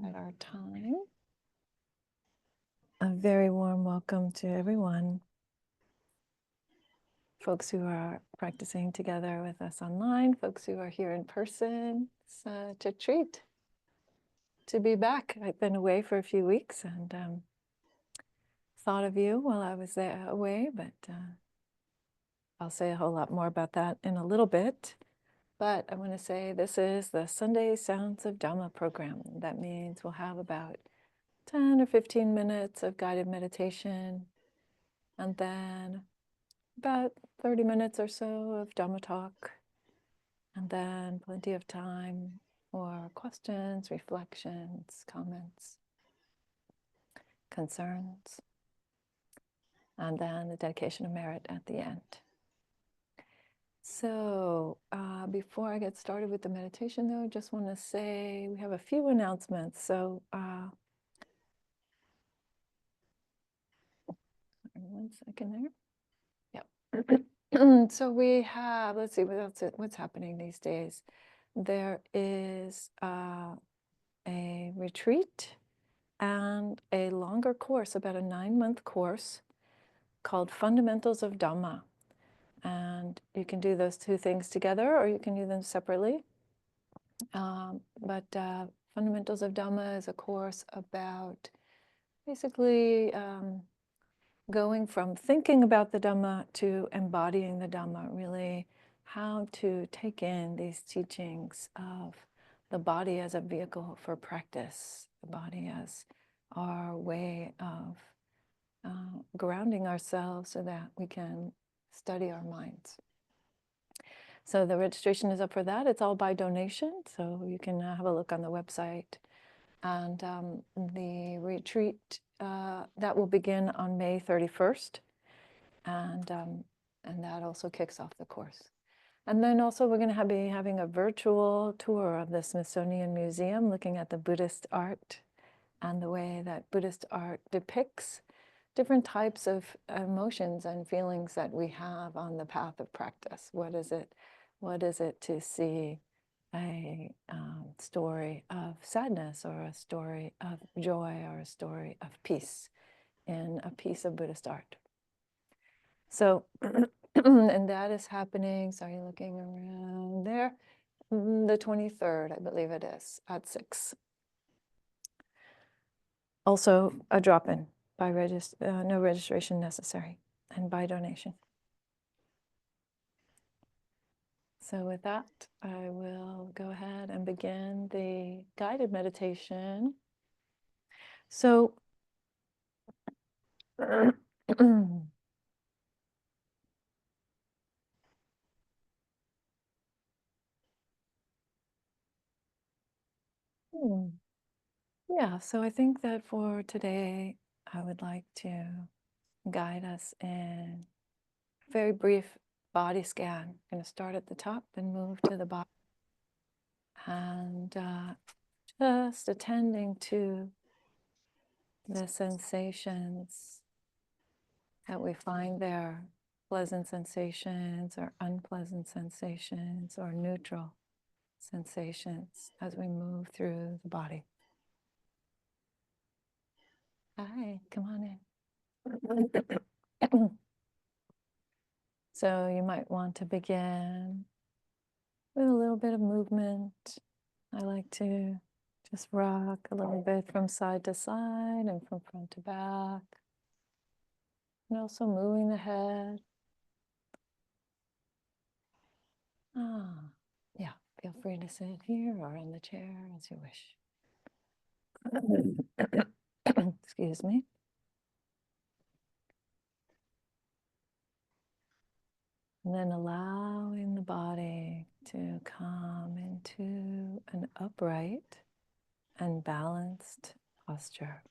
at our time. A very warm welcome to everyone. Folks who are practicing together with us online, folks who are here in person. It's such a treat to be back. I've been away for a few weeks and thought of you while I was there away, but I'll say a whole lot more about that in a little bit. But I want to say this is the Sunday Sounds of Dhamma program. That means we'll have about 10 or 15 minutes of guided meditation, and then about 30 minutes or so of Dhamma talk, and then plenty of time for questions, reflections, comments, concerns, and then the dedication of merit at the end. So before I get started with the meditation, though, I just want to say we have a few announcements. So 1 second there. Yep. So we have, let's see, what's happening these days. There is a retreat and a longer course, about a 9-month course called Fundamentals of Dhamma. And you can do those two things together or you can do them separately. But Fundamentals of Dhamma is a course about basically going from thinking about the Dhamma to embodying the Dhamma, really how to take in these teachings of the body as a vehicle for practice, the body as our way of grounding ourselves so that we can study our minds. So the registration is up for that. It's all by donation, so you can have a look on the website. And the retreat, that will begin on May 31st. And that also kicks off the course. And then also we're going to be having a virtual tour of the Smithsonian Museum, looking at the Buddhist art and the way that Buddhist art depicts different types of emotions and feelings that we have on the path of practice. What is it to see a story of sadness or a story of joy or a story of peace in a piece of Buddhist art? So, and that is happening, sorry, looking around there, the 23rd, I believe it is, at 6. Also a drop-in, by no registration necessary, and by donation. So with that, I will go ahead and begin the guided meditation. So, yeah, so I think that for today, I would like to guide us in a very brief body scan. I'm going to start at the top and move to the bottom. And just attending to the sensations that we find there, pleasant sensations or unpleasant sensations or neutral sensations as we move through the body. Hi, come on in. So you might want to begin with a little bit of movement. I like to just rock a little bit from side to side and from front to back. And also moving the head. Yeah, feel free to sit here or in the chair as you wish. Excuse me. And then allowing the body to come into an upright and balanced posture.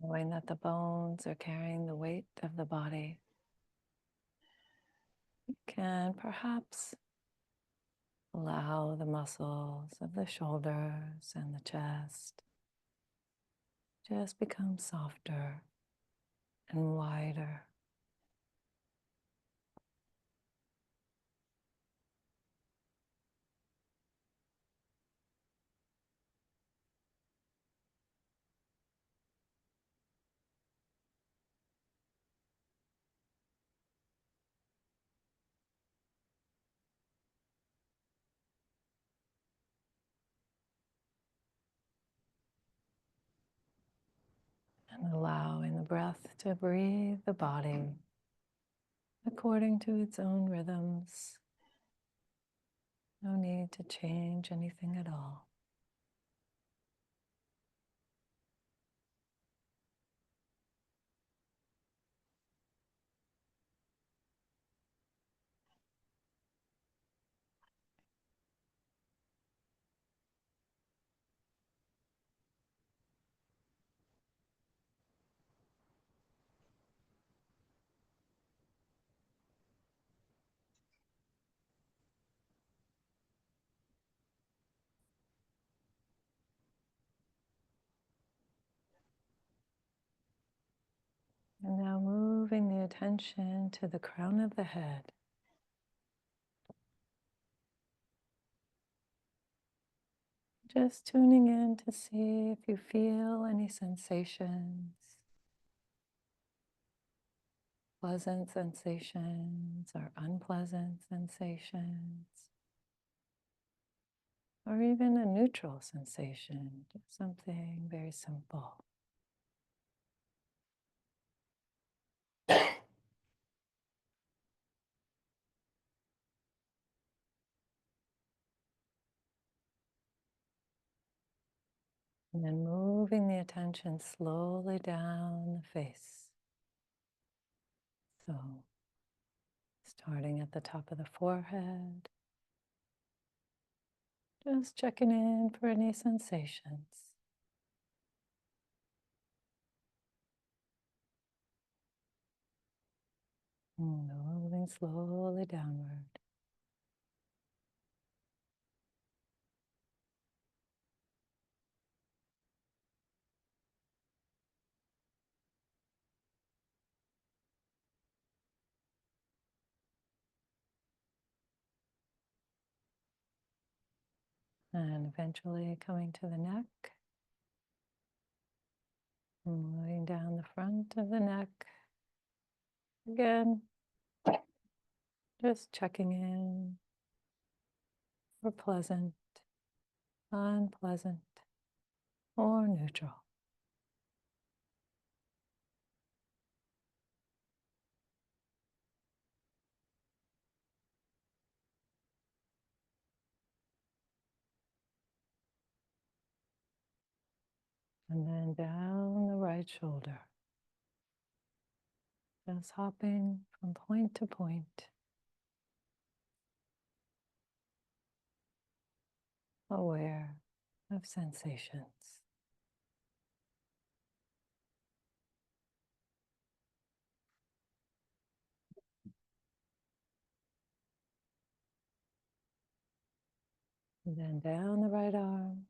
Knowing that the bones are carrying the weight of the body. can perhaps allow the muscles of the shoulders and the chest just become softer and wider. And allowing the breath to breathe the body according to its own rhythms. No need to change anything at all. And now moving the attention to the crown of the head. Just tuning in to see if you feel any sensations, pleasant sensations or unpleasant sensations, or even a neutral sensation, just something very simple. And then moving the attention slowly down the face. So, starting at the top of the forehead, just checking in for any sensations. Moving slowly downward. And eventually coming to the neck. Moving down the front of the neck. Again, just checking in for pleasant, unpleasant, or neutral. And then down the right shoulder. Just hopping from point to point. Aware of sensations. And then down the right arm.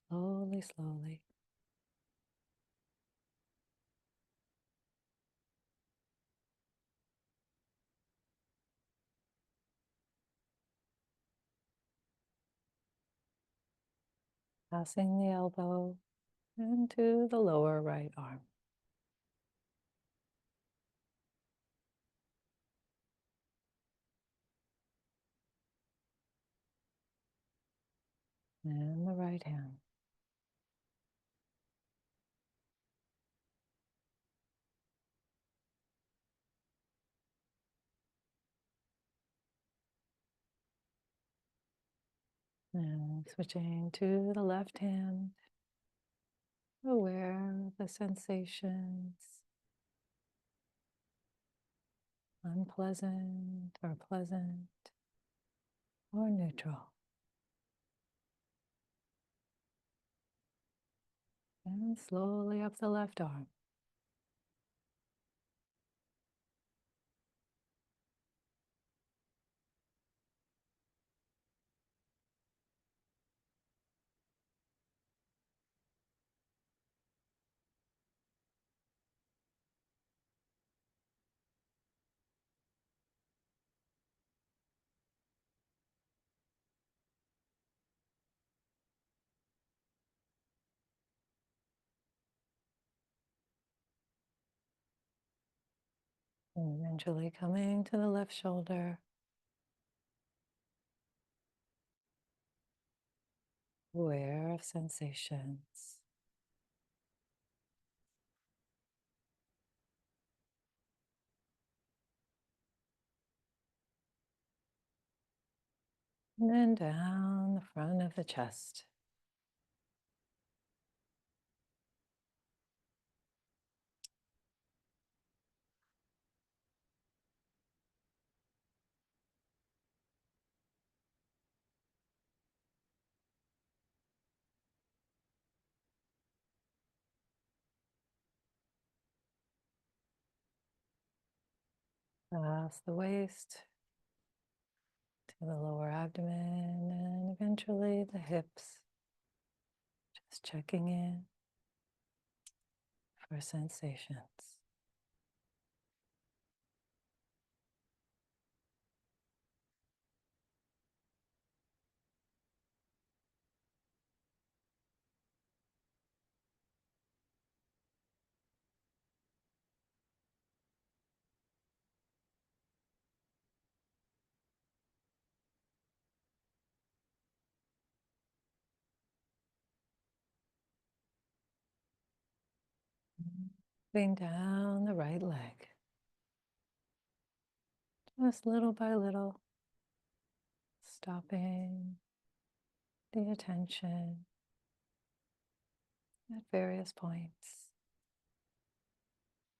Slowly, slowly. Passing the elbow into the lower right arm. And the right hand. And switching to the left hand. Aware of the sensations. Unpleasant or pleasant or neutral. And slowly up the left arm. And eventually coming to the left shoulder. Aware of sensations. And then down the front of the chest. Across the waist to the lower abdomen and eventually the hips. Just checking in for sensations. Moving down the right leg. Just little by little, stopping the attention at various points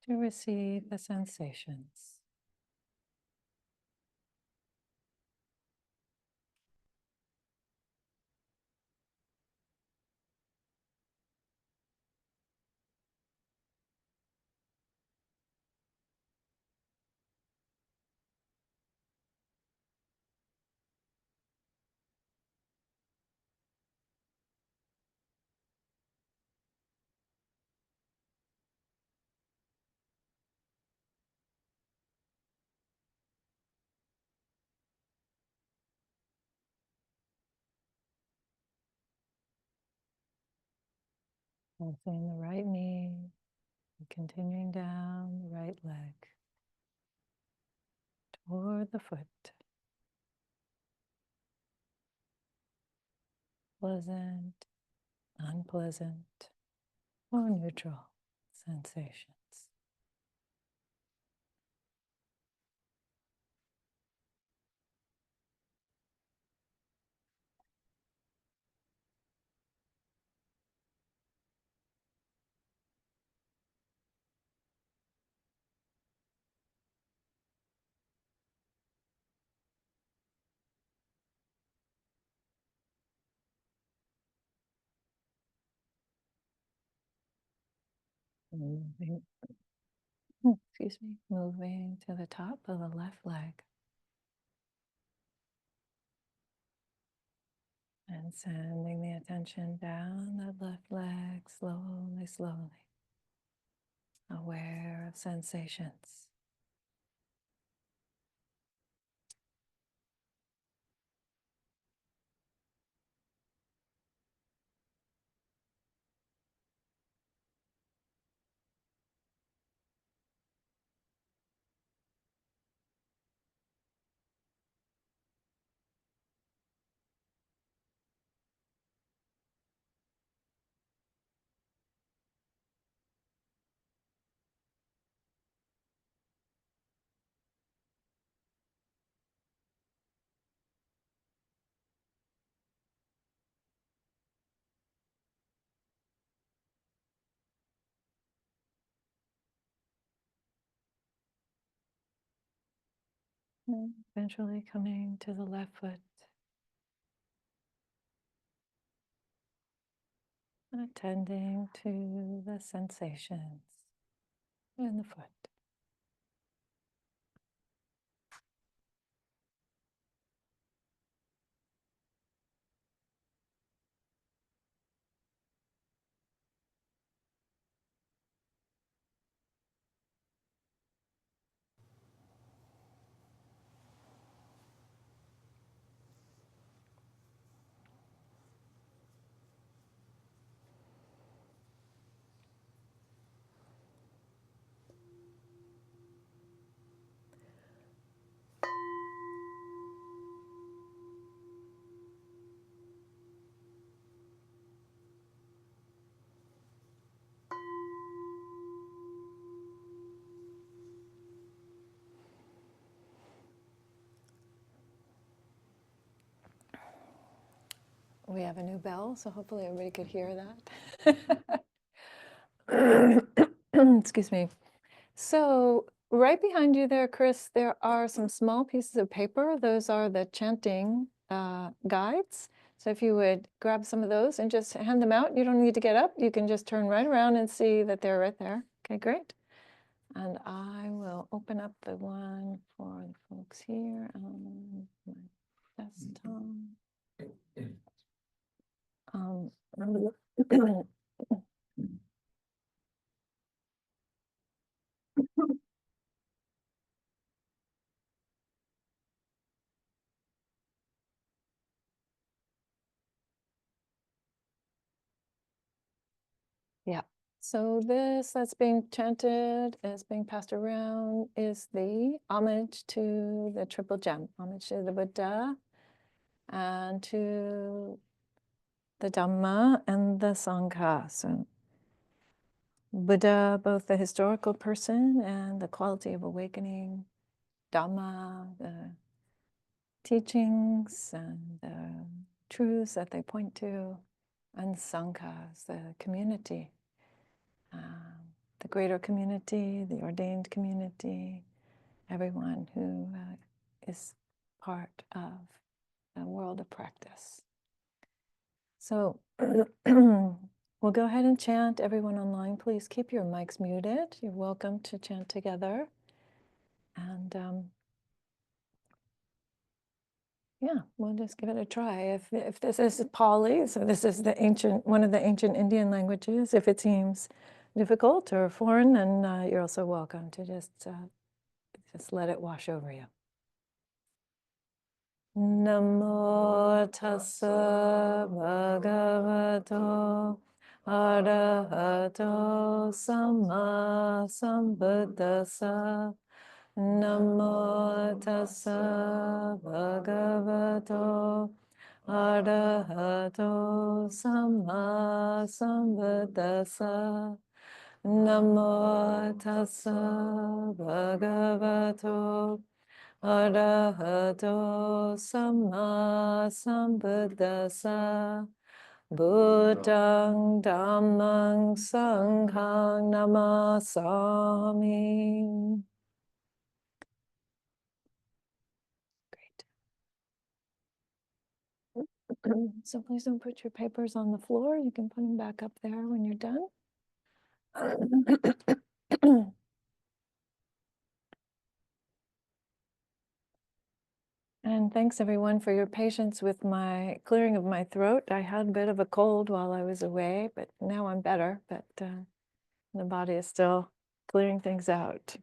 to receive the sensations. Lifting the right knee, and continuing down the right leg toward the foot. Pleasant, unpleasant, or neutral sensations. Moving, moving to the top of the left leg. And sending the attention down that left leg slowly, slowly. Aware of sensations. And eventually coming to the left foot. Attending to the sensations in the foot. We have a new bell, so hopefully everybody could hear that. Excuse me. So right behind you there, Chris, there are some small pieces of paper. Those are the chanting guides. So if you would grab some of those and just hand them out, you don't need to get up. You can just turn right around and see that they're right there. Okay, great. And I will open up the one for the folks here on my desktop. Yeah. So this that's being chanted, is being passed around, is the homage to the triple gem, homage to the Buddha and to the Dhamma and the Sangha. So Buddha, both the historical person and the quality of awakening, Dhamma, the teachings and the truths that they point to, and Sanghas, the community. The greater community, the ordained community, everyone who is part of the world of practice. So we'll go ahead and chant. Everyone online, please keep your mics muted. You're welcome to chant together. And yeah, we'll just give it a try. If this is Pali, so this is one of the ancient Indian languages, if it seems difficult or foreign, then you're also welcome to just let it wash over you. Namo tassa bhagavato arahato samma sambuddhassa. Namo tassa bhagavato arahato samma sambuddhassa. Namo tassa bhagavato arahato samma sambuddhassa. Buddhang dhammang sanghang namasami. Great. So please don't put your papers on the floor. You can put them back up there when you're done. And thanks everyone for your patience with my clearing of my throat. I had a bit of a cold while I was away, but now I'm better, but the body is still clearing things out.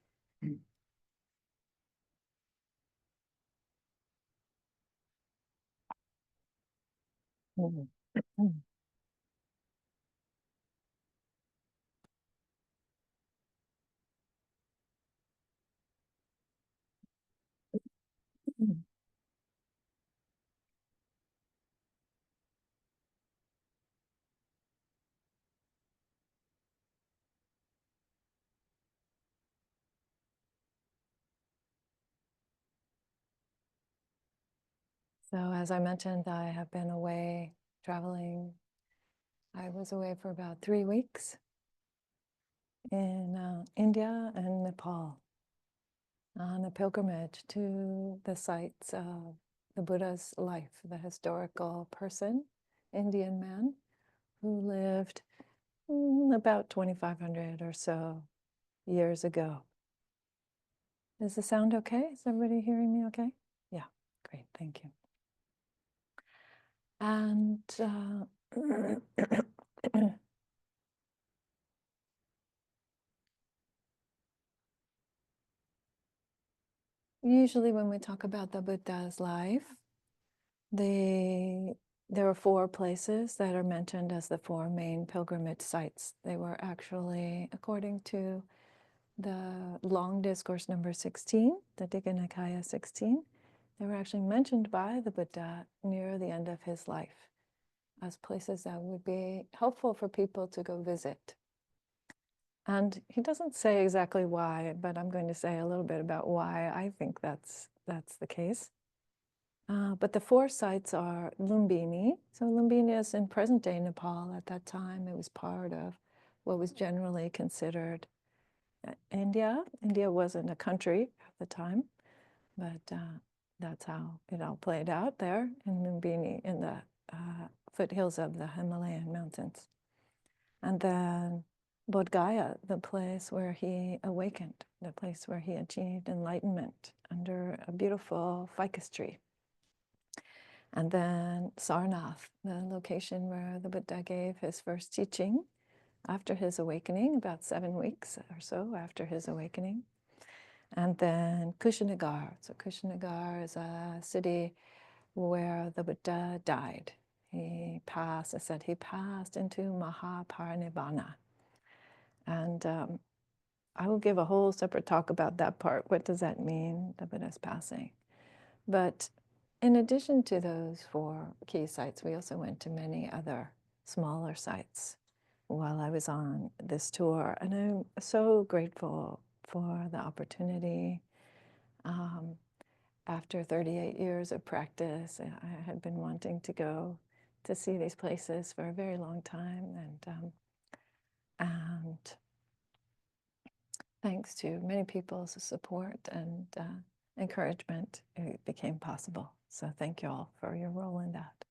So as I mentioned, I have been away traveling. I was away for about 3 weeks in India and Nepal on a pilgrimage to the sites of the Buddha's life, the historical person, Indian man, who lived about 2,500 or so years ago. Does the sound okay? Is everybody hearing me okay? Yeah, great, thank you. And usually when we talk about the Buddha's life, there are 4 places that are mentioned as the 4 main pilgrimage sites. They were actually, according to the long discourse number 16, the Digha Nikaya 16, they were actually mentioned by the Buddha near the end of his life as places that would be helpful for people to go visit. And he doesn't say exactly why, but I'm going to say a little bit about why I think that's the case. But the 4 sites are Lumbini. So Lumbini is in present-day Nepal. At that time, it was part of what was generally considered India. India wasn't a country at the time, but that's how it all played out there in Lumbini, in the foothills of the Himalayan mountains. And then Bodh Gaya, the place where he awakened, the place where he achieved enlightenment under a beautiful ficus tree. And then Sarnath, the location where the Buddha gave his first teaching after his awakening, about 7 weeks or so after his awakening. And then Kushinagar. So Kushinagar is a city where the Buddha died. He passed, I said, he passed into Mahaparinibbana. And I will give a whole separate talk about that part. What does that mean, the Buddha's passing? But in addition to those 4 key sites, we also went to many other smaller sites while I was on this tour. And I'm so grateful for the opportunity. After 38 years of practice, I had been wanting to go to see these places for a very long time. And thanks to many people's support and encouragement, it became possible. So thank you all for your role in that.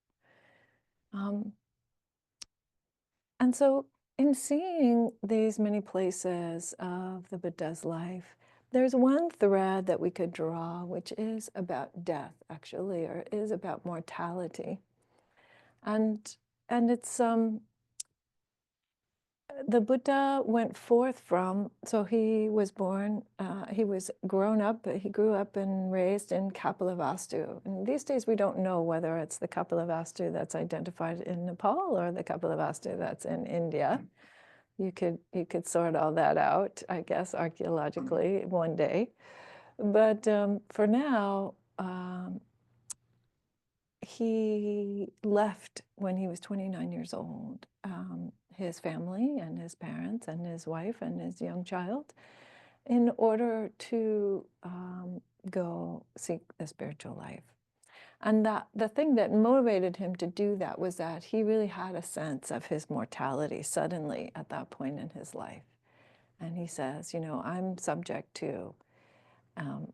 And so in seeing these many places of the Buddha's life, there's one thread that we could draw, which is about death, actually, or is about mortality. And it's the Buddha went forth from, so he was born, he was grown up, he grew up and raised in Kapilavastu. And these days we don't know whether it's the Kapilavastu that's identified in Nepal or the Kapilavastu that's in India. You could sort all that out, I guess, archaeologically one day. But for now, he left when he was 29 years old, his family and his parents and his wife and his young child, in order to go seek the spiritual life. And the thing that motivated him to do that was that he really had a sense of his mortality suddenly at that point in his life. And he says, you know, I'm subject to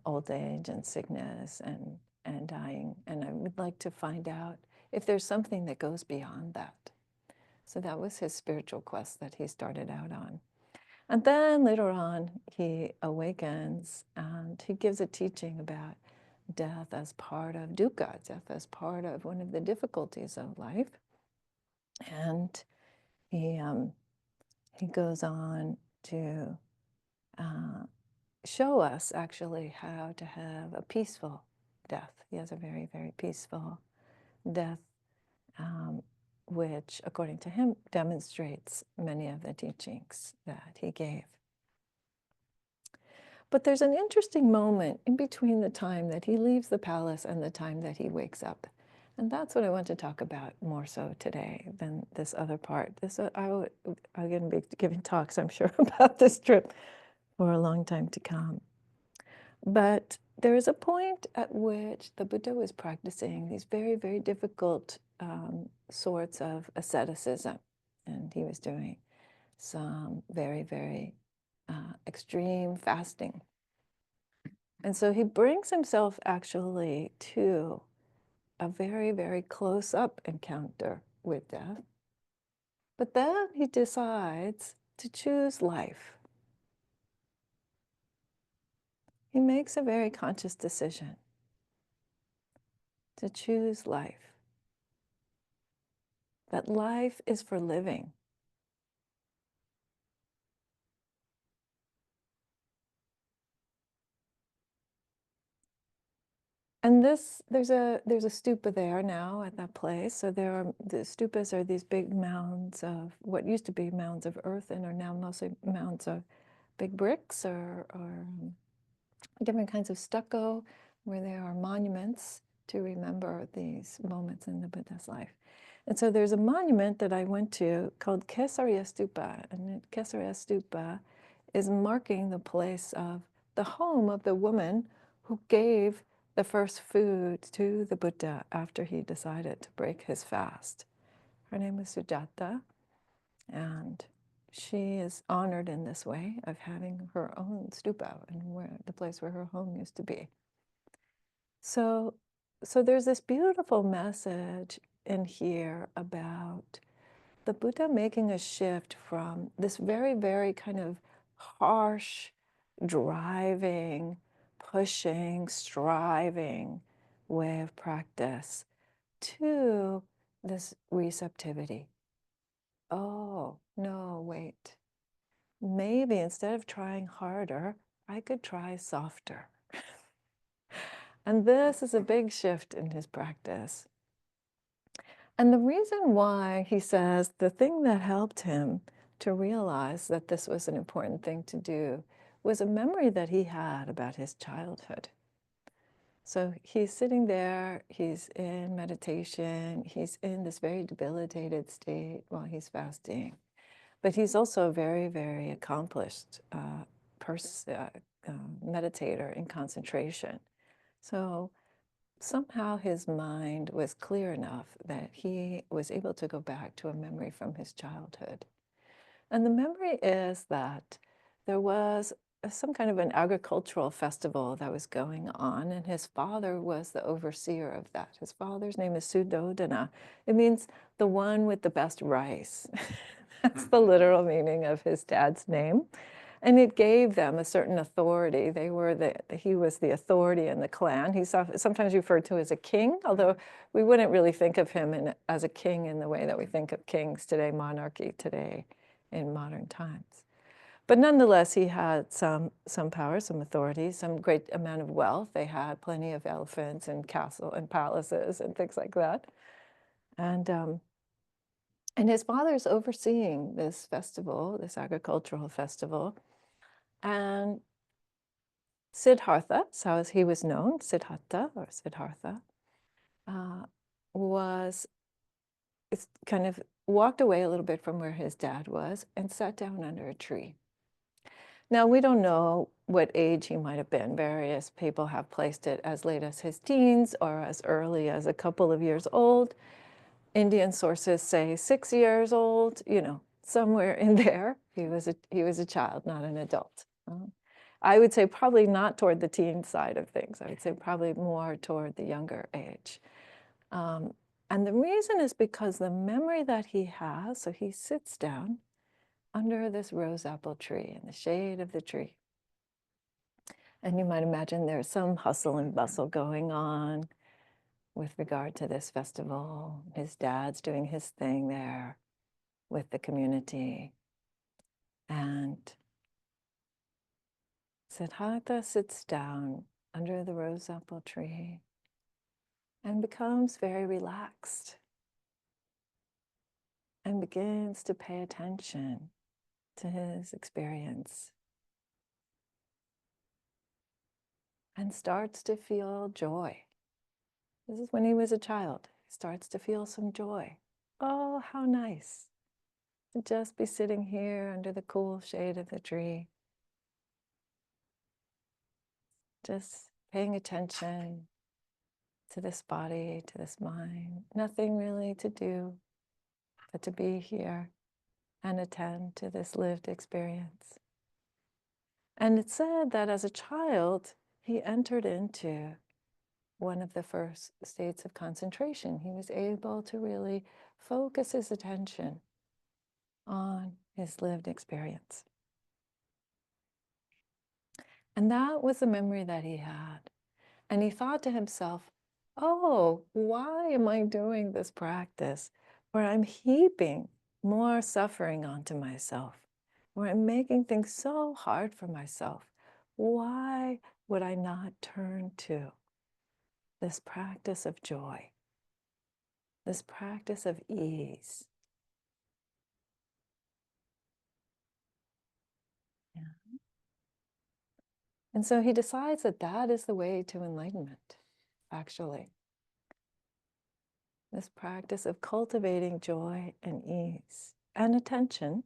old age and sickness and dying, and I would like to find out if there's something that goes beyond that. So that was his spiritual quest that he started out on. And then later on, he awakens and he gives a teaching about death as part of dukkha, death as part of one of the difficulties of life. And he goes on to show us actually how to have a peaceful death. He has a very, very peaceful death, which, according to him, demonstrates many of the teachings that he gave. But there's an interesting moment in between the time that he leaves the palace and the time that he wakes up. And that's what I want to talk about more so today than this other part. I'm going to be giving talks, I'm sure, about this trip for a long time to come. But there is a point at which the Buddha was practicing these very, very difficult sorts of asceticism. And he was doing some very, very extreme fasting. And so he brings himself actually to a very, very close-up encounter with death. But then he decides to choose life. He makes a very conscious decision to choose life. That life is for living. And there's a stupa there now at that place. So the stupas are these big mounds of what used to be mounds of earth and are now mostly mounds of big bricks or different kinds of stucco, where there are monuments to remember these moments in the Buddha's life. And so there's a monument that I went to called Kesariya Stupa, and Kesariya Stupa is marking the place of the home of the woman who gave the first food to the Buddha after he decided to break his fast. Her name was Sujata, and she is honored in this way of having her own stupa and the place where her home used to be. So there's this beautiful message in here about the Buddha making a shift from this very, very kind of harsh, driving, pushing, striving way of practice to this receptivity. Oh, no, wait. Maybe instead of trying harder, I could try softer. And this is a big shift in his practice. And the reason why, he says, the thing that helped him to realize that this was an important thing to do was a memory that he had about his childhood. So he's sitting there, he's in meditation, he's in this very debilitated state while he's fasting. But he's also a very, very accomplished meditator in concentration. So somehow his mind was clear enough that he was able to go back to a memory from his childhood. And the memory is that there was some kind of an agricultural festival that was going on, and his father was the overseer of that. His father's name is Sudodana. It means the one with the best rice. That's the literal meaning of his dad's name. And it gave them a certain authority. He was the authority in the clan. He's sometimes referred to as a king, although we wouldn't really think of him as a king in the way that we think of kings today, monarchy today in modern times. But nonetheless, he had some power, some authority, some great amount of wealth. They had plenty of elephants and castles and palaces and things like that. And his father's overseeing this festival, this agricultural festival. And Siddhartha, so as he was known, Siddhartha or Siddhartha, was kind of walked away a little bit from where his dad was and sat down under a tree. Now, we don't know what age he might have been. Various people have placed it as late as his teens or as early as a couple of years old. Indian sources say 6 years old, somewhere in there. He was a child, not an adult. I would say probably not toward the teen side of things. I would say probably more toward the younger age. And the reason is because the memory that he has, so he sits down under this rose apple tree in the shade of the tree. And you might imagine there's some hustle and bustle going on with regard to this festival. His dad's doing his thing there with the community. And Siddhartha sits down under the rose apple tree and becomes very relaxed and begins to pay attention to his experience and starts to feel joy. This is when he was a child. He starts to feel some joy. Oh, how nice to just be sitting here under the cool shade of the tree, just paying attention to this body, to this mind. Nothing really to do but to be here and attend to this lived experience. And it's said that as a child, he entered into one of the first states of concentration. He was able to really focus his attention on his lived experience. And that was the memory that he had. And he thought to himself, oh, why am I doing this practice where I'm heaping more suffering onto myself, where I'm making things so hard for myself? Why would I not turn to this practice of joy, this practice of ease? Yeah. And so he decides that that is the way to enlightenment, actually. This practice of cultivating joy and ease and attention,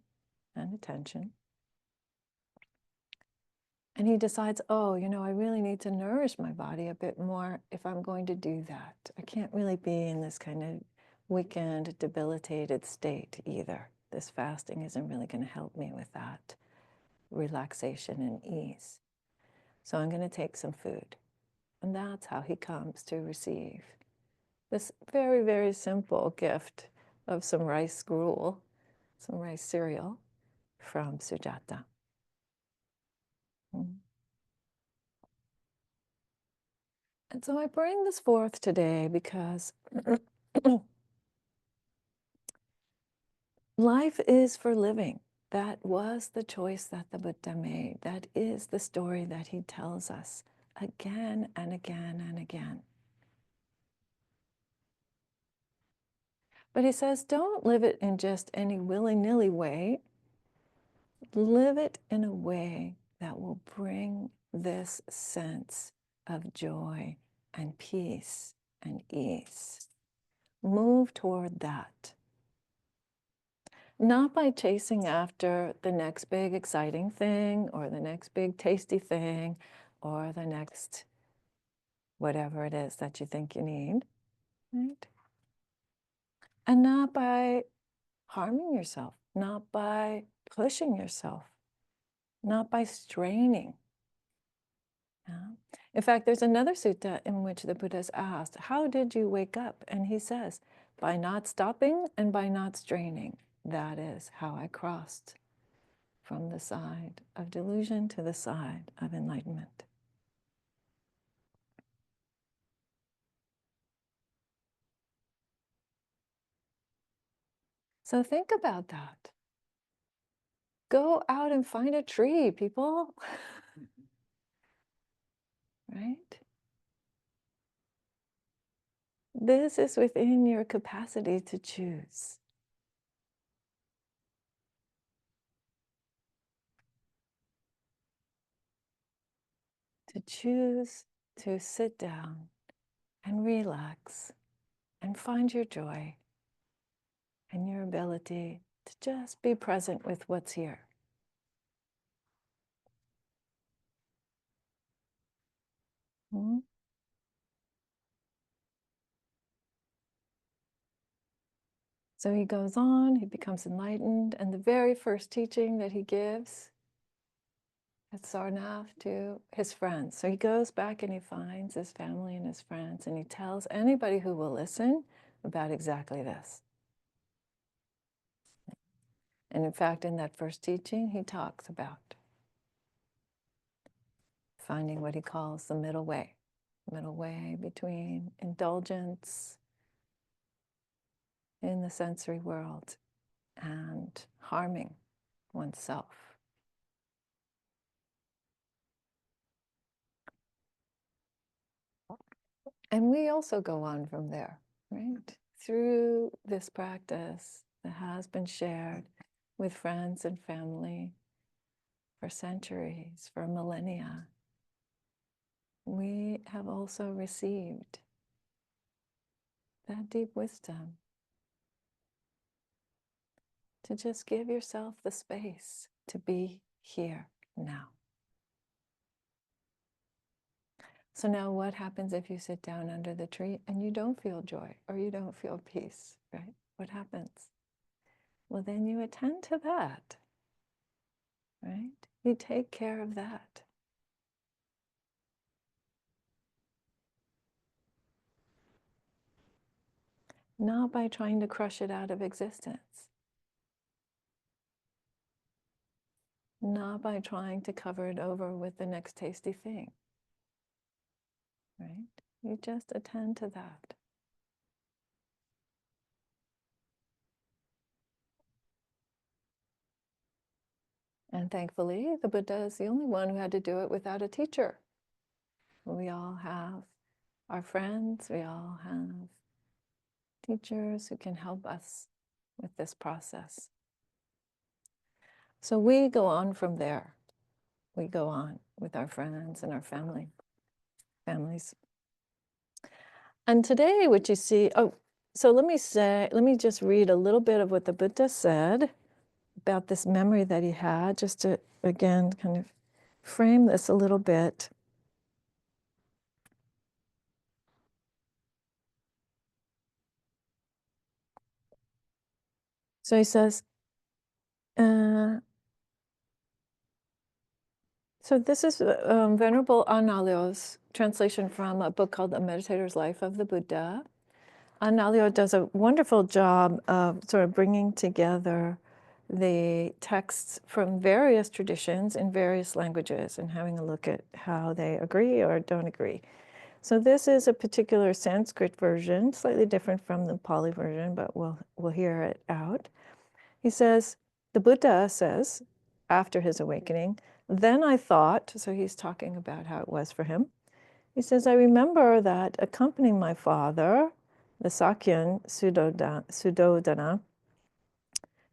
And he decides, oh, I really need to nourish my body a bit more if I'm going to do that. I can't really be in this kind of weakened, debilitated state either. This fasting isn't really going to help me with that relaxation and ease. So I'm going to take some food. And that's how he comes to receive this very, very simple gift of some rice gruel, some rice cereal from Sujata. And so I bring this forth today because life is for living. That was the choice that the Buddha made. That is the story that he tells us again and again and again. But he says, don't live it in just any willy-nilly way. Live it in a way that will bring this sense of joy and peace and ease. Move toward that. Not by chasing after the next big exciting thing or the next big tasty thing or the next whatever it is that you think you need, right? And not by harming yourself, not by pushing yourself, not by straining. Yeah. In fact, there's another sutta in which the Buddha is asked, how did you wake up? And he says, by not stopping and by not straining. That is how I crossed from the side of delusion to the side of enlightenment. So think about that. Go out and find a tree, people. Right? This is within your capacity to choose. To choose to sit down and relax and find your joy and your ability to just be present with what's here. So he goes on, he becomes enlightened, and the very first teaching that he gives at Sarnath to his friends. So he goes back and he finds his family and his friends, and he tells anybody who will listen about exactly this. And in fact, in that first teaching, he talks about finding what he calls the middle way between indulgence in the sensory world and harming oneself. And we also go on from there, right? Through this practice that has been shared with friends and family for centuries, for millennia, we have also received that deep wisdom to just give yourself the space to be here now. So now what happens if you sit down under the tree and you don't feel joy or you don't feel peace, right? What happens? Well, then you attend to that, right? You take care of that. Not by trying to crush it out of existence. Not by trying to cover it over with the next tasty thing, right? You just attend to that. And thankfully, the Buddha is the only one who had to do it without a teacher. We all have our friends, we all have teachers who can help us with this process. So we go on from there. We go on with our friends and our families. And today what you see, so let me just read a little bit of what the Buddha said about this memory that he had, just to, again, kind of frame this a little bit. So he says, so this is Venerable Analayo's translation from a book called The Meditator's Life of the Buddha. Analayo does a wonderful job of sort of bringing together the texts from various traditions in various languages and having a look at how they agree or don't agree. So this is a particular Sanskrit version, slightly different from the Pali version, but we'll hear it out. He says, the Buddha says, after his awakening, then I thought, so he's talking about how it was for him. He says, I remember that accompanying my father, the Sakyan Sudodana,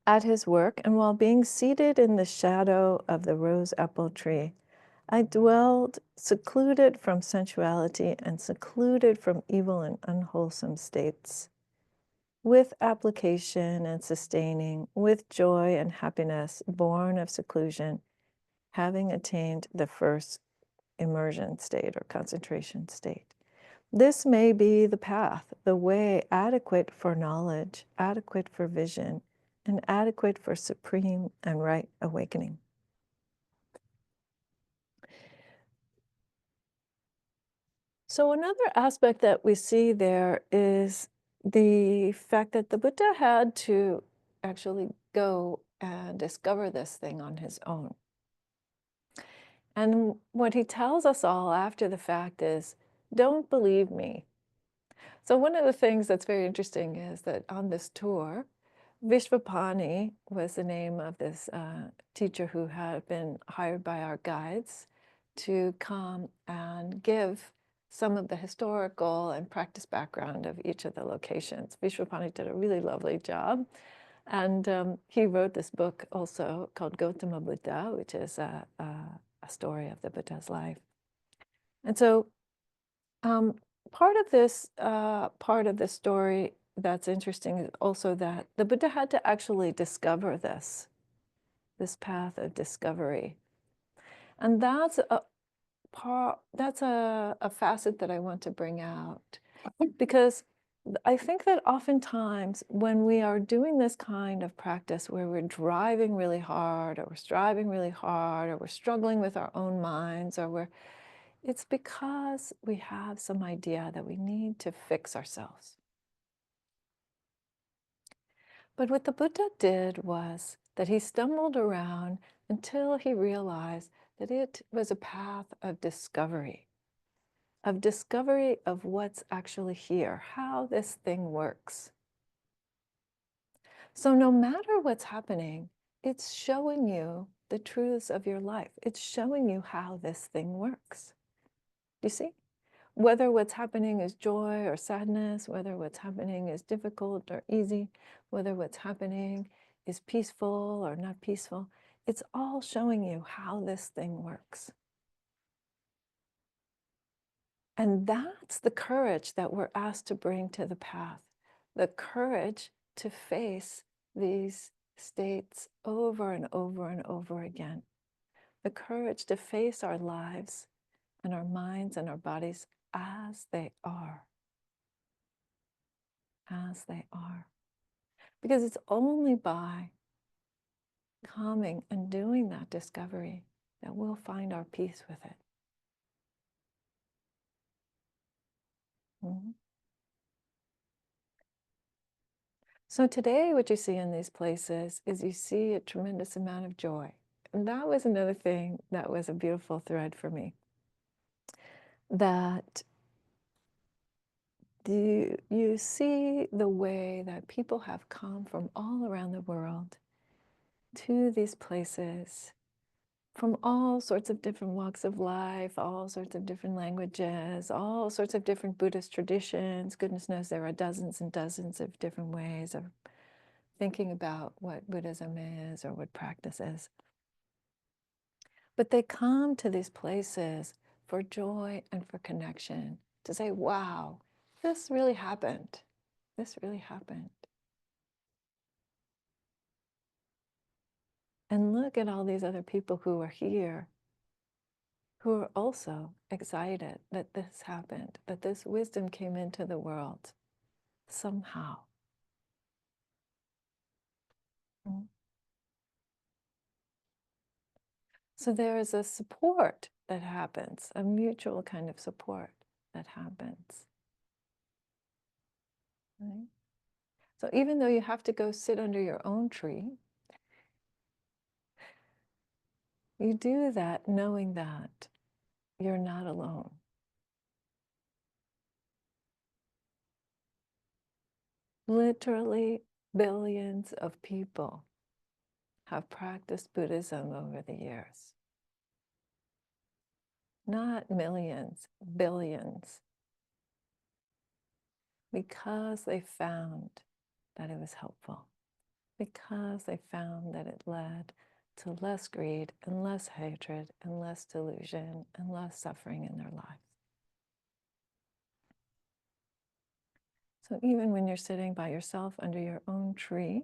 at his work, and while being seated in the shadow of the rose apple tree, I dwelled secluded from sensuality and secluded from evil and unwholesome states, with application and sustaining, with joy and happiness born of seclusion, having attained the first immersion state or concentration state. This may be the path, the way adequate for knowledge, adequate for vision, and adequate for supreme and right awakening. So another aspect that we see there is the fact that the Buddha had to actually go and discover this thing on his own. And what he tells us all after the fact is, don't believe me. So one of the things that's very interesting is that on this tour, Vishvapani was the name of this teacher who had been hired by our guides to come and give some of the historical and practice background of each of the locations. Vishvapani did a really lovely job. And he wrote this book also called Gautama Buddha, which is a story of the Buddha's life. And so part of this story that's interesting is also that the Buddha had to actually discover this path of discovery. And that's a facet that I want to bring out, because I think that oftentimes when we are doing this kind of practice where we're driving really hard, or we're striving really hard, or we're struggling with our own minds, or it's because we have some idea that we need to fix ourselves. But what the Buddha did was that he stumbled around until he realized that it was a path of discovery of what's actually here, how this thing works. So no matter what's happening, it's showing you the truths of your life. It's showing you how this thing works. You see? Whether what's happening is joy or sadness, whether what's happening is difficult or easy, whether what's happening is peaceful or not peaceful, it's all showing you how this thing works. And that's the courage that we're asked to bring to the path, the courage to face these states over and over and over again, the courage to face our lives and our minds and our bodies as they are. As they are. Because it's only by coming and doing that discovery that we'll find our peace with it. Mm-hmm. So today what you see in these places is you see a tremendous amount of joy. And that was another thing that was a beautiful thread for me. That you see the way that people have come from all around the world to these places, from all sorts of different walks of life, all sorts of different languages, all sorts of different Buddhist traditions. Goodness knows there are dozens and dozens of different ways of thinking about what Buddhism is or what practice is. But they come to these places for joy and for connection, to say, wow, this really happened. This really happened. And look at all these other people who are here who are also excited that this happened, that this wisdom came into the world somehow. Mm. So there is a support that happens, a mutual kind of support that happens. Right? So even though you have to go sit under your own tree, you do that knowing that you're not alone. Literally billions of people have practiced Buddhism over the years. Not millions, billions. Because they found that it was helpful. Because they found that it led to less greed and less hatred and less delusion and less suffering in their lives. So even when you're sitting by yourself under your own tree,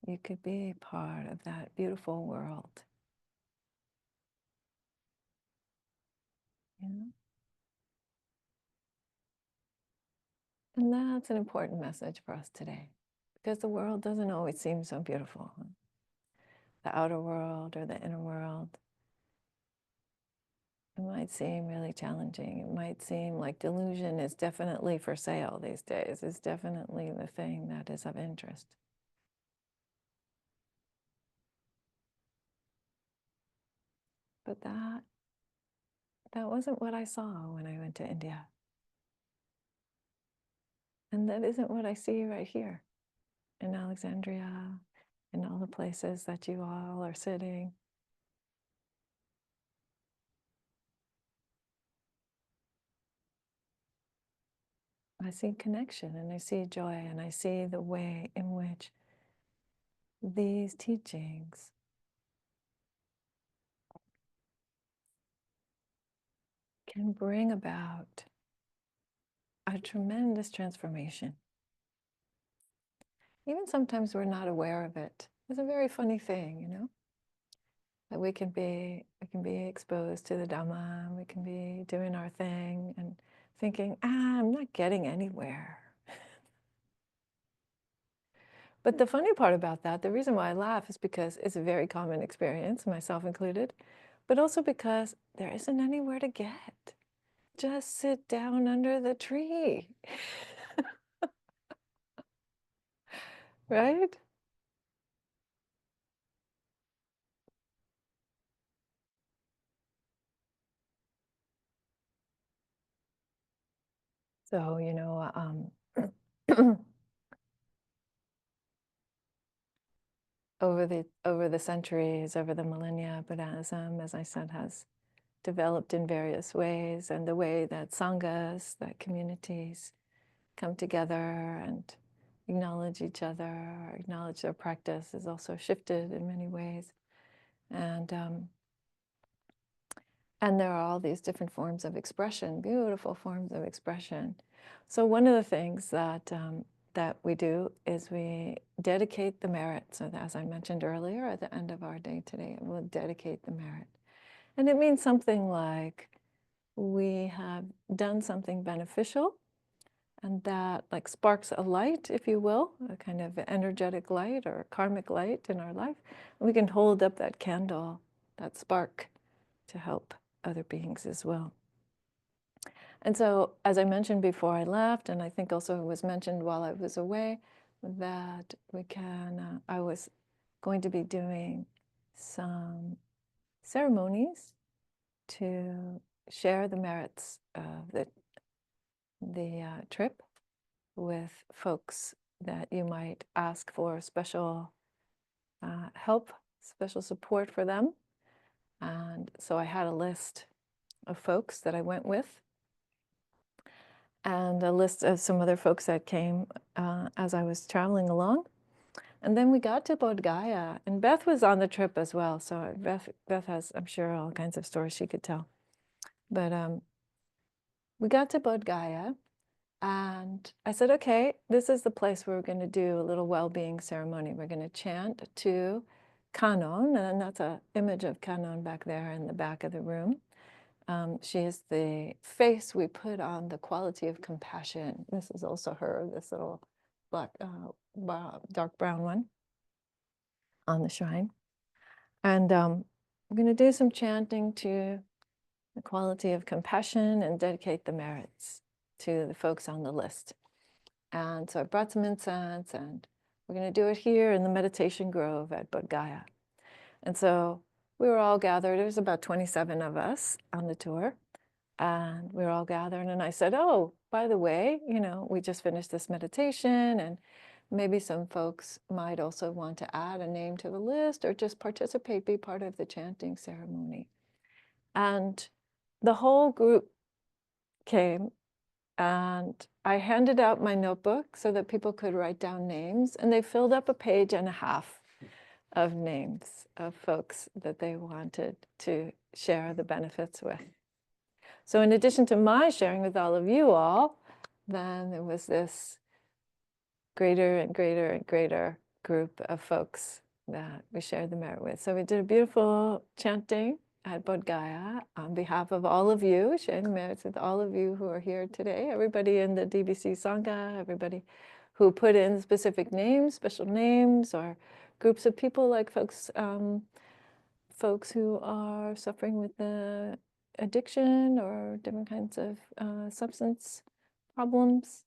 you could be part of that beautiful world. You know? And that's an important message for us today, because the world doesn't always seem so beautiful. The outer world or the inner world. It might seem really challenging. It might seem like delusion is definitely for sale these days. It's definitely the thing that is of interest. But that wasn't what I saw when I went to India. And that isn't what I see right here in Alexandria, in all the places that you all are sitting. I see connection and I see joy and I see the way in which these teachings can bring about a tremendous transformation. Even sometimes we're not aware of it. It's a very funny thing, you know, that we can be exposed to the Dhamma, we can be doing our thing and thinking, I'm not getting anywhere. But the funny part about that, the reason why I laugh is because it's a very common experience, myself included, but also because there isn't anywhere to get. Just sit down under the tree. Right? So, you know, over the centuries, over the millennia, Buddhism, as I said, has developed in various ways, and the way that sanghas, that communities, come together and acknowledge each other, acknowledge their practice, has also shifted in many ways, and there are all these different forms of expression, beautiful forms of expression. So one of the things that that we do is we dedicate the merit. So as I mentioned earlier, at the end of our day today, we'll dedicate the merit. And it means something like we have done something beneficial, and that like sparks a light, if you will, a kind of energetic light or karmic light in our life. And we can hold up that candle, that spark, to help other beings as well. And so, as I mentioned before I left, and I think also it was mentioned while I was away, that we can, I was going to be doing some ceremonies to share the merits of the trip with folks that you might ask for special help, special support for them. And so I had a list of folks that I went with, and a list of some other folks that came as I was traveling along. And then we got to Bodh Gaya, and Beth was on the trip as well. So Beth has, I'm sure, all kinds of stories she could tell. But we got to Bodh Gaya, and I said, okay, this is the place where we're going to do a little well-being ceremony. We're going to chant to Kanon, and that's an image of Kanon back there in the back of the room. She is the face we put on the quality of compassion. This is also her, this little black, dark brown one on the shrine. And we're going to do some chanting to the quality of compassion and dedicate the merits to the folks on the list. And so I brought some incense, and we're going to do it here in the meditation grove at Bodh Gaya. And so we were all gathered. There was about 27 of us on the tour, and we were all gathered. And I said, oh, by the way, we just finished this meditation, and maybe some folks might also want to add a name to the list or just participate, be part of the chanting ceremony. And the whole group came, and I handed out my notebook so that people could write down names, and they filled up a page and a half of names of folks that they wanted to share the benefits with. So in addition to my sharing with all of you all, then there was this greater and greater and greater group of folks that we shared the merit with. So we did a beautiful chanting at Bodh Gaya on behalf of all of you, sharing the merits with all of you who are here today, everybody in the DBC Sangha, everybody who put in specific names, special names, or groups of people like folks who are suffering with addiction or different kinds of substance problems.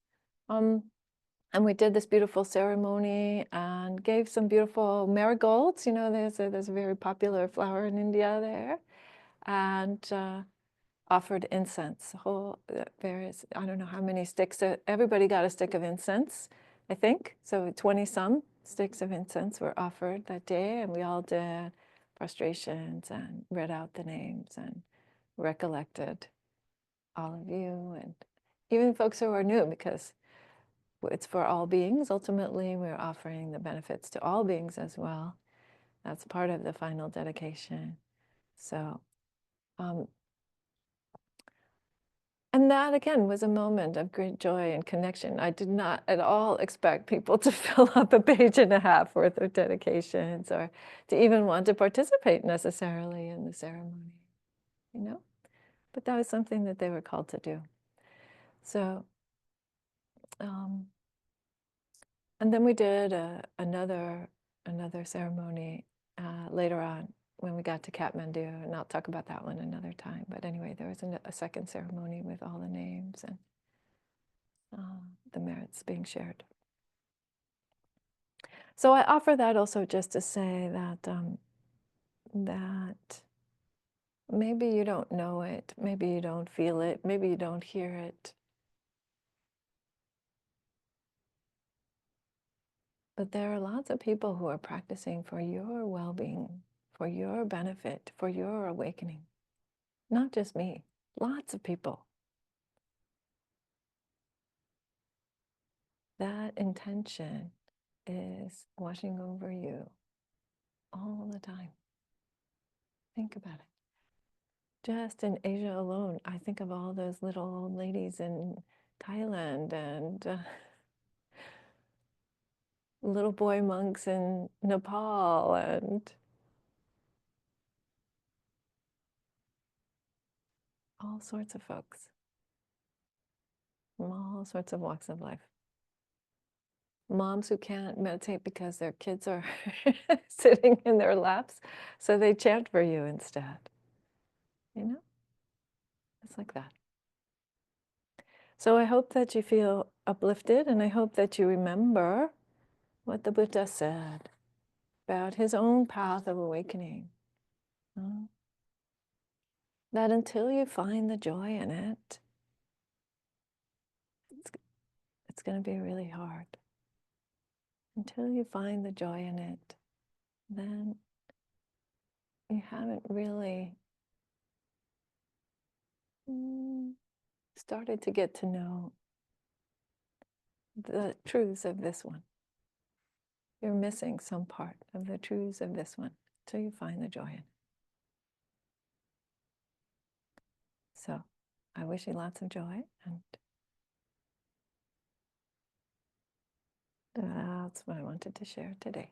And we did this beautiful ceremony and gave some beautiful marigolds. There's a very popular flower in India there, and offered incense. Various, I don't know how many sticks. Everybody got a stick of incense, I think. So 20-some sticks of incense were offered that day, and we all did prostrations and read out the names and recollected all of you, and even folks who are new, because it's for all beings. Ultimately, we're offering the benefits to all beings as well. That's part of the final dedication. So, and that again was a moment of great joy and connection. I did not at all expect people to fill up a page and a half worth of dedications or to even want to participate necessarily in the ceremony, But that was something that they were called to do. So, and then we did another ceremony later on when we got to Kathmandu, and I'll talk about that one another time. But anyway, there was a second ceremony with all the names and the merits being shared. So I offer that also just to say that that maybe you don't know it, maybe you don't feel it, maybe you don't hear it, but there are lots of people who are practicing for your well-being, for your benefit, for your awakening. Not just me, lots of people. That intention is washing over you all the time. Think about it. Just in Asia alone, I think of all those little old ladies in Thailand and little boy monks in Nepal and all sorts of folks from all sorts of walks of life. Moms who can't meditate because their kids are sitting in their laps, so they chant for you instead. It's like that. So I hope that you feel uplifted, and I hope that you remember what the Buddha said about his own path of awakening. That until you find the joy in it, it's going to be really hard. Until you find the joy in it, then you haven't really started to get to know the truths of this one. You're missing some part of the truths of this one until you find the joy in it. So I wish you lots of joy, and that's what I wanted to share today.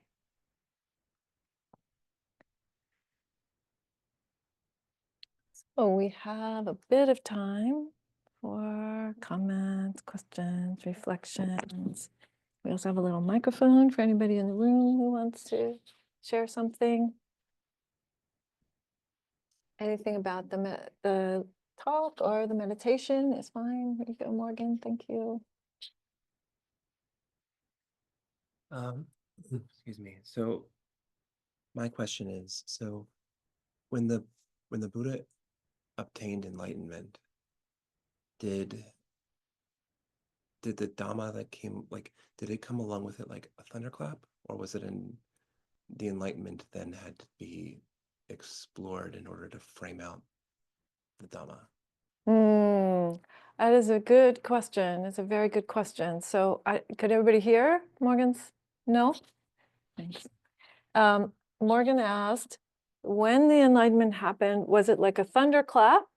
we have a bit of time for comments, questions, reflections. We also have a little microphone for anybody in the room who wants to share something. Anything about the talk or the meditation is fine. There you go, Morgan. Thank you. Excuse me. So my question is, so when the Buddha obtained enlightenment, did the Dhamma that came, like, did it come along with it like a thunderclap, or was it in the enlightenment then had to be explored in order to frame out the Dhamma? That is a good question. It's a very good question. So could everybody hear Morgan's? No? Thanks. Morgan asked, when the enlightenment happened, was it like a thunderclap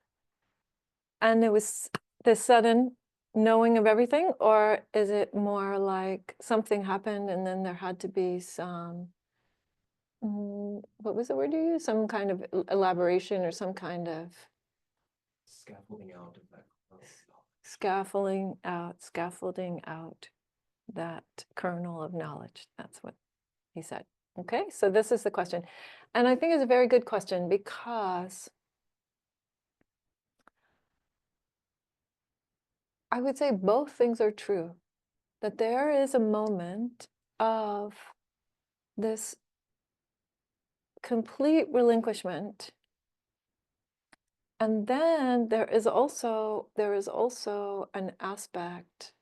and it was this sudden knowing of everything, or is it more like something happened and then there had to be some, what was the word you used? Some kind of elaboration or some kind of Scaffolding out of that. scaffolding out that kernel of knowledge. That's what he said. Okay, so this is the question. And I think it's a very good question because I would say both things are true. That there is a moment of this complete relinquishment. And then there is also an aspect,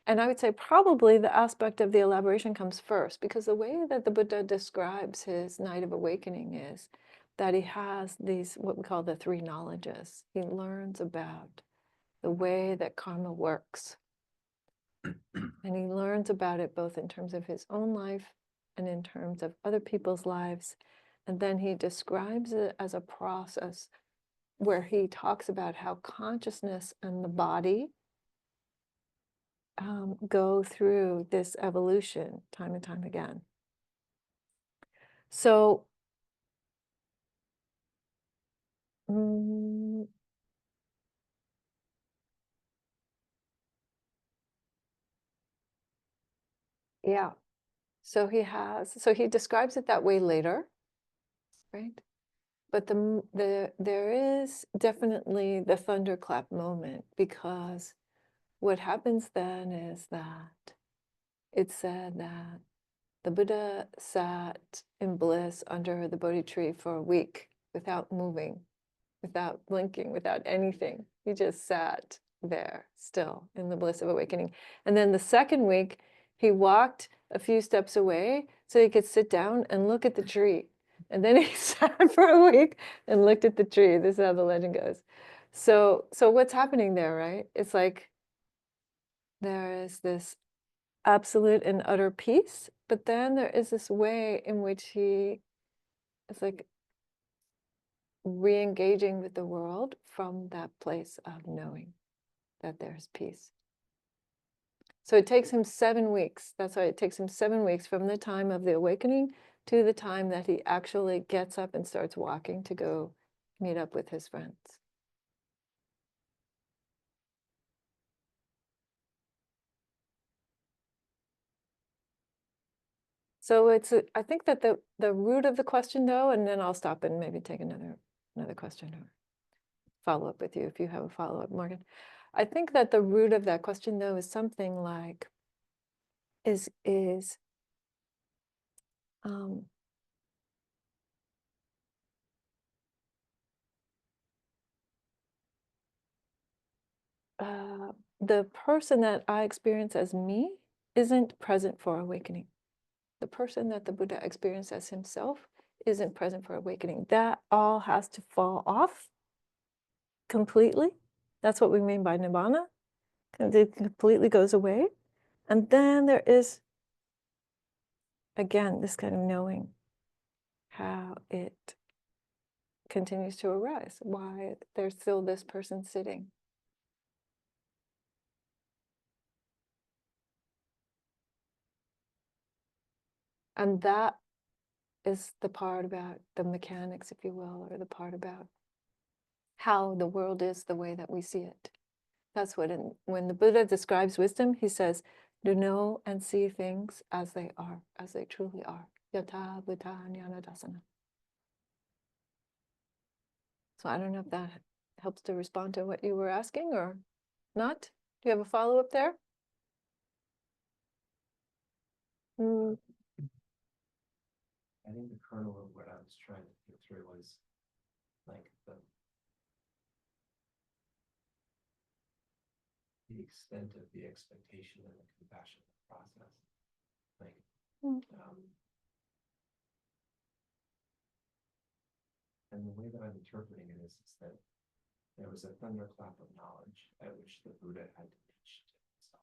and I would say probably the aspect of the elaboration comes first, because the way that the Buddha describes his night of awakening is that he has these, what we call the three knowledges. He learns about the way that karma works. And he learns about it both in terms of his own life and in terms of other people's lives. And then he describes it as a process where he talks about how consciousness and the body go through this evolution time and time again. So yeah, so he describes it that way later, right? But there is definitely the thunderclap moment, because what happens then is that it's said that the Buddha sat in bliss under the Bodhi tree for a week without moving, without blinking, without anything. He just sat there still in the bliss of awakening. And then the second week, he walked a few steps away so he could sit down and look at the tree. And then he sat for a week and looked at the tree. This is how the legend goes. So what's happening there, right? It's like there is this absolute and utter peace, but then there is this way in which he is like re-engaging with the world from that place of knowing that there's peace. So it takes him 7 weeks. That's why it takes him 7 weeks from the time of the awakening to the time that he actually gets up and starts walking to go meet up with his friends. So I think that the root of the question, though, and then I'll stop and maybe take another question or follow up with you if you have a follow-up, Morgan. I think that the root of that question, though, is something like the person that I experience as me isn't present for awakening. The person that the Buddha experienced as himself isn't present for awakening. That all has to fall off completely. That's what we mean by nibbana. It completely goes away. And then there is, again, this kind of knowing how it continues to arise, why there's still this person sitting. And that is the part about the mechanics, if you will, or the part about how the world is the way that we see it. That's what, when the Buddha describes wisdom, he says, to know and see things as they are, as they truly are. Yatha Buddha Jnana Dassana. So I don't know if that helps to respond to what you were asking or not. Do you have a follow-up there? I think the kernel of what I was trying to get through was like the extent of the expectation and the compassion process. Like, and the way that I'm interpreting it is that there was a thunderclap of knowledge at which the Buddha had to teach to himself.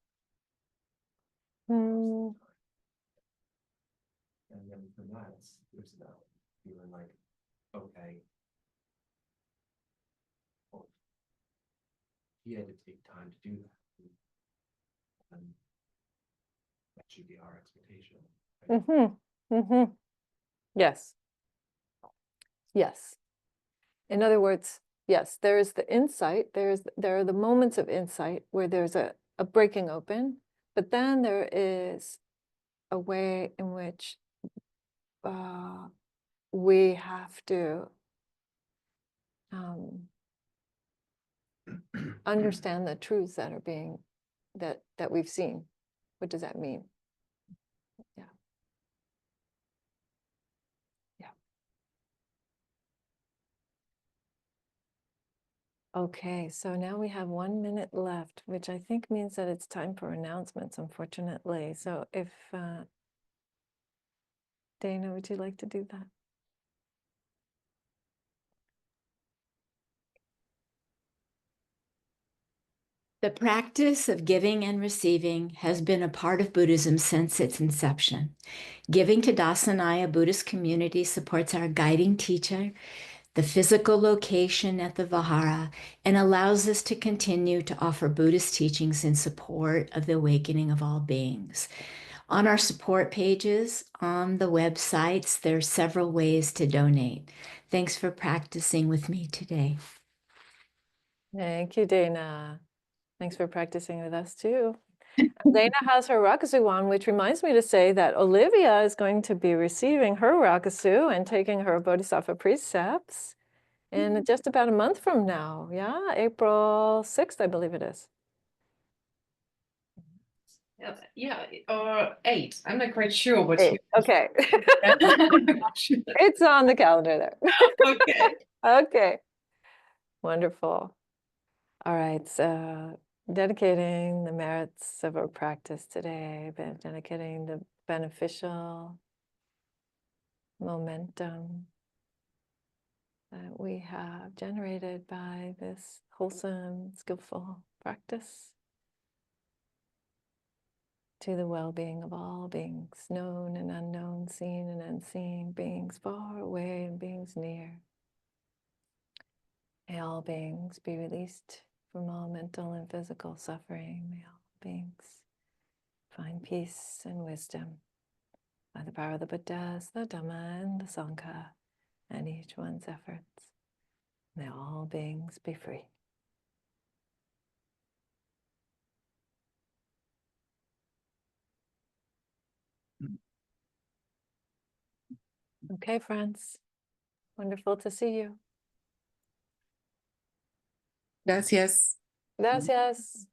And then from that, there's no feeling like, okay, well, he had to take time to do that. And that should be our expectation. Right? Yes. Yes. In other words, yes, there is the insight, there are the moments of insight where there's a breaking open, but then there is a way in which we have to understand the truths that are being, that we've seen. What does that mean? Yeah. Yeah. Okay, so now we have 1 minute left, which I think means that it's time for announcements, unfortunately. So if Dana, would you like to do that? The practice of giving and receiving has been a part of Buddhism since its inception. Giving to Dassanaya Buddhist Community supports our guiding teacher, the physical location at the vihara, and allows us to continue to offer Buddhist teachings in support of the awakening of all beings. On our support pages, on the websites, there are several ways to donate. Thanks for practicing with me today. Thank you, Dana. Thanks for practicing with us too. Dana has her rakusu on, which reminds me to say that Olivia is going to be receiving her rakusu and taking her Bodhisattva precepts in just about a month from now. Yeah, April 6th, I believe it is. Yeah, or 8. I'm not quite sure what. 8. Okay. It's on the calendar there. Okay. Okay. Wonderful. All right, so dedicating the merits of our practice today, but dedicating the beneficial momentum that we have generated by this wholesome, skillful practice to the well-being of all beings, known and unknown, seen and unseen, beings far away and beings near. May all beings be released from all mental and physical suffering. May all beings find peace and wisdom by the power of the Buddhas, the Dhamma, and the Sangha, and each one's efforts. May all beings be free. Okay, friends. Wonderful to see you. Gracias. Gracias.